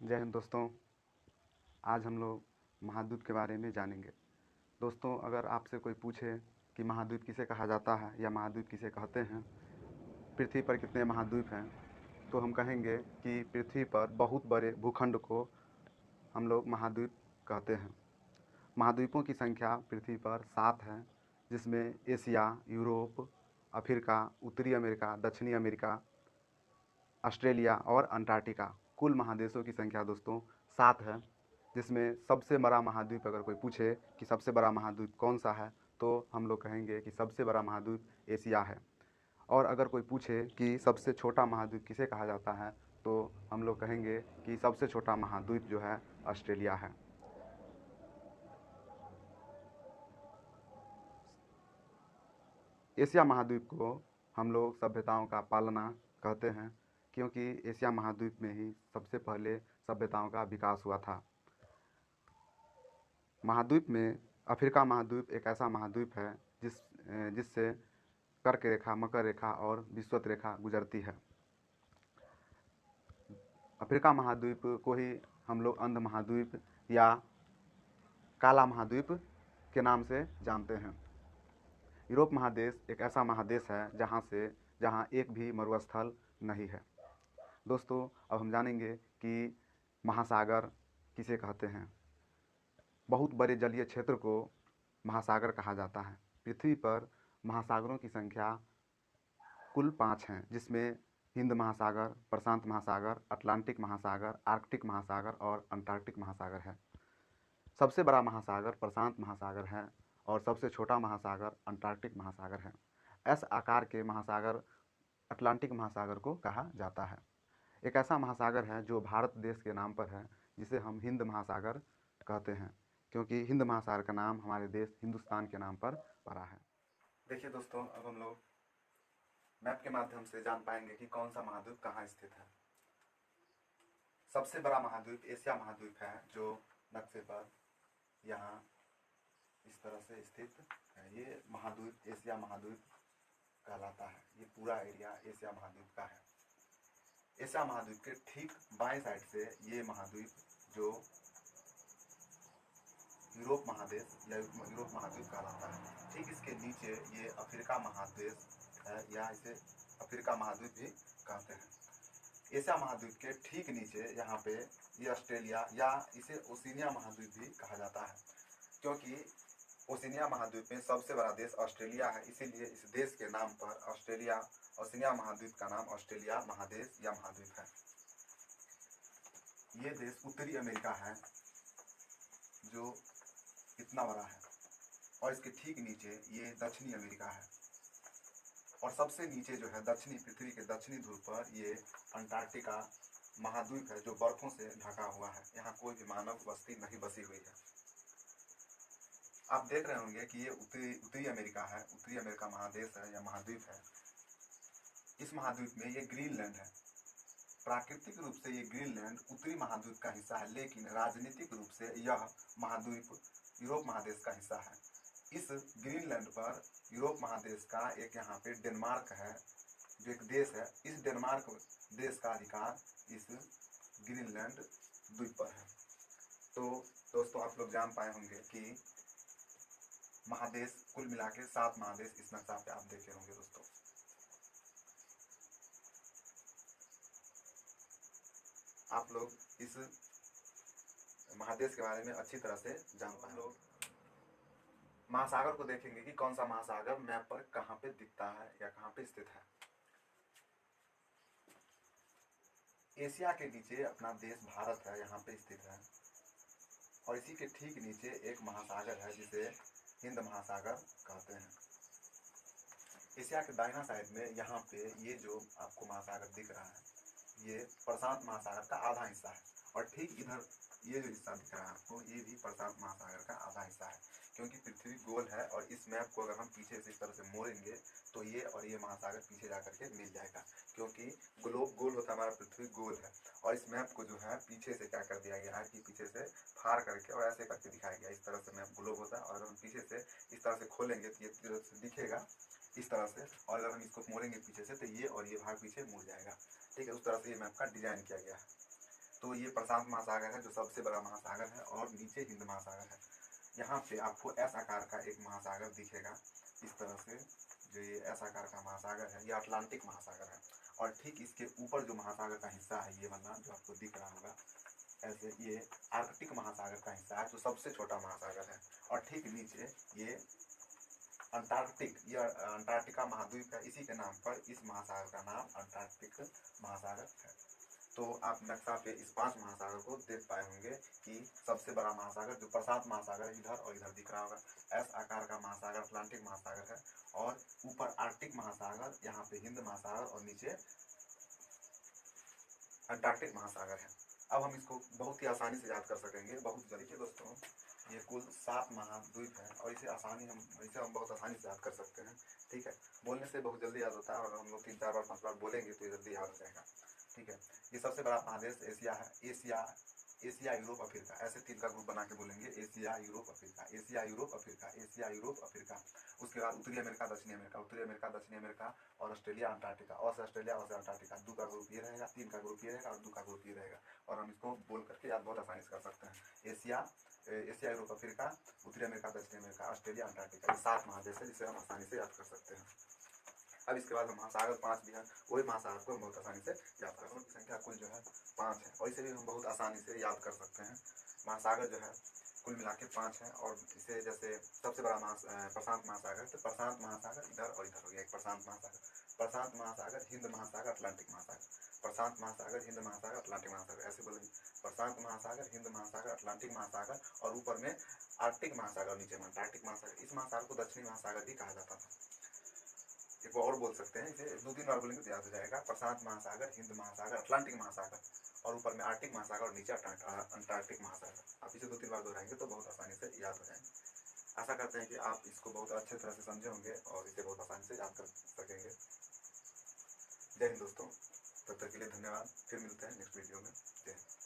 जय हिंद दोस्तों। आज हम लोग महाद्वीप के बारे में जानेंगे। दोस्तों, अगर आपसे कोई पूछे कि महाद्वीप किसे कहा जाता है या महाद्वीप किसे कहते हैं, पृथ्वी पर कितने महाद्वीप हैं, तो हम कहेंगे कि पृथ्वी पर बहुत बड़े भूखंड को हम लोग महाद्वीप कहते हैं। महाद्वीपों की संख्या पृथ्वी पर 7 है, जिसमें एशिया, यूरोप, अफ्रीका, उत्तरी अमेरिका, दक्षिणी अमेरिका, ऑस्ट्रेलिया और अंटार्कटिका, कुल महादेशों की संख्या दोस्तों 7 है। जिसमें सबसे बड़ा महाद्वीप अगर कोई पूछे कि सबसे बड़ा महाद्वीप कौन सा है, तो हम लोग कहेंगे कि सबसे बड़ा महाद्वीप एशिया है। और अगर कोई पूछे कि सबसे छोटा महाद्वीप किसे कहा जाता है, तो हम लोग कहेंगे कि सबसे छोटा महाद्वीप जो है ऑस्ट्रेलिया है। एशिया महाद्वीप को हम लोग सभ्यताओं का पालना कहते हैं, क्योंकि एशिया महाद्वीप में ही सबसे पहले सभ्यताओं का विकास हुआ था। महाद्वीप में अफ्रीका महाद्वीप एक ऐसा महाद्वीप है जिससे कर्क रेखा, मकर रेखा और विषुवत रेखा गुजरती है। अफ्रीका महाद्वीप को ही हम लोग अंध महाद्वीप या काला महाद्वीप के नाम से जानते हैं। यूरोप महादेश एक ऐसा महादेश है जहाँ एक भी मरुस्थल नहीं है। दोस्तों, अब हम जानेंगे कि महासागर किसे कहते हैं। बहुत बड़े जलीय क्षेत्र को महासागर कहा जाता है। पृथ्वी पर महासागरों की संख्या कुल 5 हैं, जिसमें हिंद महासागर, प्रशांत महासागर, अटलांटिक महासागर, आर्कटिक महासागर और अंटार्कटिक महासागर है। सबसे बड़ा महासागर प्रशांत महासागर है और सबसे छोटा महासागर अंटार्कटिक महासागर है। एस आकार के महासागर अटलांटिक महासागर को कहा जाता है। एक ऐसा महासागर है जो भारत देश के नाम पर है, जिसे हम हिंद महासागर कहते हैं, क्योंकि हिंद महासागर का नाम हमारे देश हिंदुस्तान के नाम पर पड़ा है। देखिए दोस्तों, अब हम लोग मैप के माध्यम से जान पाएंगे कि कौन सा महाद्वीप कहाँ स्थित है। सबसे बड़ा महाद्वीप एशिया महाद्वीप है, जो नक्शे पर यहाँ इस तरह से स्थित है। ये महाद्वीप एशिया महाद्वीप कहलाता है। ये पूरा एरिया एशिया महाद्वीप का है। एशिया महाद्वीप के ठीक बाएं साइड से ये महाद्वीप जो यूरोप महादेश या यूरोप महाद्वीप कहलाता है, ठीक इसके नीचे ये अफ्रीका महादेश है, या इसे अफ्रीका महाद्वीप भी कहते हैं। एशिया महाद्वीप के ठीक नीचे यहाँ पे ये ऑस्ट्रेलिया या इसे ओशिनिया महाद्वीप भी कहा जाता है, क्योंकि ओशिनिया महाद्वीप में सबसे बड़ा देश ऑस्ट्रेलिया है। इसीलिए इस देश के नाम पर ऑस्ट्रेलिया, ओशिनिया महाद्वीप का नाम ऑस्ट्रेलिया महादेश या महाद्वीप है। ये देश उत्तरी अमेरिका है, जो इतना बड़ा है, और इसके ठीक नीचे ये दक्षिणी अमेरिका है, और सबसे नीचे जो है दक्षिणी पृथ्वी के दक्षिणी ध्रुव पर ये अंटार्कटिका महाद्वीप है, जो बर्फों से ढका हुआ है। यहाँ कोई भी मानव बस्ती नहीं बसी हुई है। आप देख रहे होंगे कि ये उत्तरी अमेरिका है, उत्तरी अमेरिका महादेश है या महाद्वीप है। इस महाद्वीप में ये ग्रीनलैंड है। प्राकृतिक रूप से ये ग्रीनलैंड उत्तरी महाद्वीप का हिस्सा है, लेकिन राजनीतिक रूप से यह महाद्वीप यूरोप महादेश का हिस्सा है। इस ग्रीनलैंड पर यूरोप महादेश का एक यहाँ पे डेनमार्क है, जो एक देश है। इस डेनमार्क देश का अधिकार इस ग्रीनलैंड द्वीप पर है। तो दोस्तों, आप लोग जान पाए होंगे कि महादेश कुल मिला के 7 महादेश इस नक्शा पे आप देखे होंगे। दोस्तों, आप लोग इस महादेश के बारे में अच्छी तरह से जान पाए। लोग महासागर को देखेंगे कि कौन सा महासागर मैप पर कहाँ पे दिखता है या कहाँ पे स्थित है। एशिया के नीचे अपना देश भारत है, यहाँ पे स्थित है, और इसी के ठीक नीचे एक महासागर है जिसे हिंद महासागर कहते हैं। एशिया के दाहिना साइड में यहाँ पे ये जो आपको महासागर दिख रहा है, ये प्रशांत महासागर का आधा हिस्सा है, और ठीक इधर ये जो हिस्सा दिख रहा है आपको, ये भी प्रशांत महासागर का आधा हिस्सा है। क्योंकि पृथ्वी गोल है, और इस मैप को अगर हम पीछे से इस तरह से मोड़ेंगे तो ये और ये महासागर पीछे जा करके मिल जाएगा, क्योंकि ग्लोब गोल होता है, हमारा पृथ्वी गोल है। और इस मैप को जो है पीछे से क्या कर दिया गया है कि पीछे से फाड़ करके और ऐसे करके दिखाया गया। इस तरह से मैप ग्लोब होता है, और हम पीछे से इस तरह से खोलेंगे तो ये दिखेगा इस तरह से, और अगर हम इसको मोड़ेंगे पीछे से तो ये और ये भाग पीछे मुड़ जाएगा। ठीक है, उस तरह से ये मैप का डिजाइन किया गया है। तो ये प्रशांत महासागर है जो सबसे बड़ा महासागर है, और नीचे हिंद महासागर है। यहाँ पे आपको एस आकार का एक महासागर दिखेगा इस तरह से, जो ये एस आकार का महासागर है, ये अटलांटिक महासागर है। और ठीक इसके ऊपर जो महासागर का हिस्सा है ये वाला जो आपको दिख रहा होगा ऐसे, ये आर्कटिक महासागर का हिस्सा है जो सबसे छोटा महासागर है। और ठीक नीचे ये अंटार्कटिक, ये अंटार्कटिका महाद्वीप है, इसी के नाम पर इस महासागर का नाम अंटार्कटिक महासागर है। तो आप नक्शा पे इस 5 महासागर को देख पाए होंगे कि सबसे बड़ा महासागर जो प्रशांत महासागर है इधर और इधर दिख रहा होगा, एस आकार का महासागर अटलांटिक महासागर है, और ऊपर आर्कटिक महासागर, यहाँ पे हिंद महासागर, और नीचे अंटार्कटिक महासागर है। अब हम इसको बहुत ही आसानी से याद कर सकेंगे, बहुत जल्दी दोस्तों। ये कुल 7 महाद्वीप है और इसे हम बहुत आसानी से याद कर सकते हैं। ठीक है, बोलने से बहुत जल्दी याद होता है, और हम लोग 3-4 बार 5 बार बोलेंगे तो ये जल्दी याद हो जाएगा। ठीक है, ये सबसे बड़ा महादेश एशिया है। एशिया यूरोप अफ्रीका, ऐसे 3 का ग्रुप बना के बोलेंगे, Asia Europe Africa, Asia Europe Africa, Asia Europe Africa. उसके बाद उत्तरी अमेरिका, दक्षिणी अमेरिका, उत्तरी अमेरिका, दक्षिणी अमेरिका, और ऑस्ट्रेलिया, अंटार्कटिका, और से ऑस्ट्रेलिया, और से अंटार्कटिका। 2 का ग्रुप ये रहेगा, 3 का ग्रुप ये रहेगा, और 2 का ग्रुप ये रहेगा। और हम इसको बोल करके याद बहुत आसानी से कर सकते हैं। एशिया यूरोप अफ्रीका, उत्तरी अमेरिका, दक्षिणी अमेरिका, ऑस्ट्रेलिया, अंटार्कटिका, 7 महादेश है जिसे हम आसानी से याद कर सकते हैं। अब इसके बाद महासागर 5 भी है, वही महासागर को हम बहुत आसानी से याद कर सकते हैं। संख्या कुल जो है 5 है, और इसे भी हम बहुत आसानी से याद कर सकते हैं। महासागर जो है कुल मिला के 5 है, और इसे जैसे सबसे बड़ा प्रशांत महासागर, तो प्रशांत महासागर इधर और इधर हो गया एक प्रशांत महासागर, हिंद महासागर, अटलांटिक महासागर, प्रशांत महासागर, हिंद महासागर, अटलांटिक महासागर, ऐसे बोलेंगे, प्रशांत महासागर, हिंद महासागर, अटलांटिक महासागर, और ऊपर में आर्कटिक महासागर, नीचे में अंटार्कटिक महासागर। इस महासागर को दक्षिणी महासागर भी कहा जाता था। एक और बोल सकते हैं, इसे 2-3 बार बोलेंगे तो याद हो जाएगा। प्रशांत महासागर, हिंद महासागर, अटलांटिक महासागर, और ऊपर में आर्कटिक महासागर, और नीचे अंटार्कटिक महासागर। आप इसे 2-3 बार दोहराएंगे तो बहुत आसानी से याद हो जाएंगे। आशा करते हैं कि आप इसको बहुत अच्छे तरह से समझे होंगे और इसे बहुत आसानी से याद कर सकेंगे। जय हिंद दोस्तों, तब तक के लिए धन्यवाद। फिर मिलते हैं नेक्स्ट वीडियो में। जय हिंद।